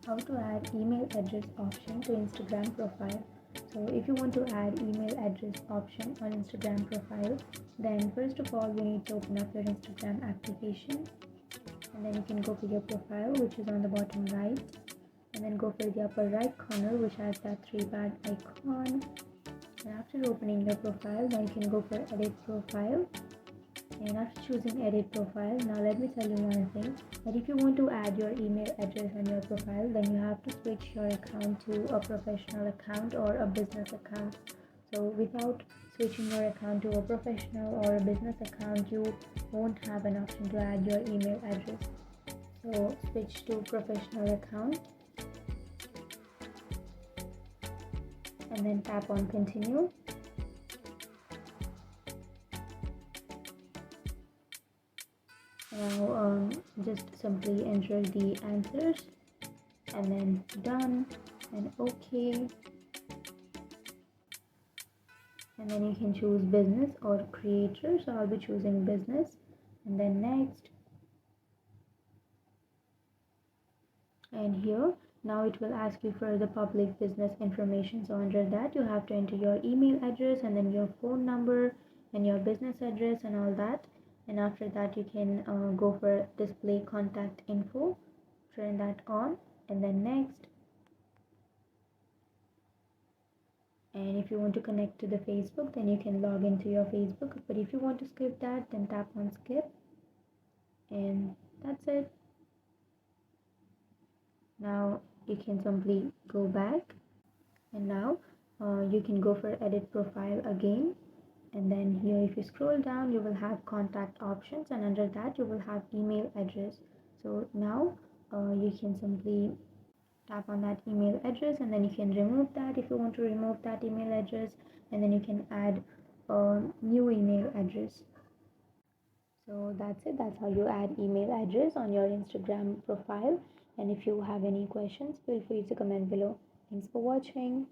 How to add email address option to Instagram profile. So if you want to add email address option on Instagram profile, then first of all you need to open up your Instagram application, and then you can go for your profile, which is on the bottom right, and then go for the upper right corner, which has that three bar icon. And after opening your profile, now you can go for edit profile. And after choosing edit profile, now let me tell you one thing, that if you want to add your email address on your profile, then you have to switch your account to a professional account or a business account. So without switching your account to a professional or a business account, you won't have an option to add your email address. So switch to professional account and then tap on continue. Now just simply enter the answers and then done and OK, and then you can choose business or creator. So I'll be choosing business, and then next, and here now it will ask you for the public business information. So under that you have to enter your email address and then your phone number and your business address and all that. And after that you can go for display contact info, turn that on, and then next. And if you want to connect to the Facebook, then you can log into your Facebook, but if you want to skip that, then tap on skip, and that's it. Now you can simply go back, and now you can go for edit profile again, and then here if you scroll down you will have contact options, and under that you will have email address. So now you can simply tap on that email address, and then you can remove that if you want to remove that email address, and then you can add a new email address. So that's it. That's how you add email address on your Instagram profile. And if you have any questions, feel free to comment below. Thanks for watching.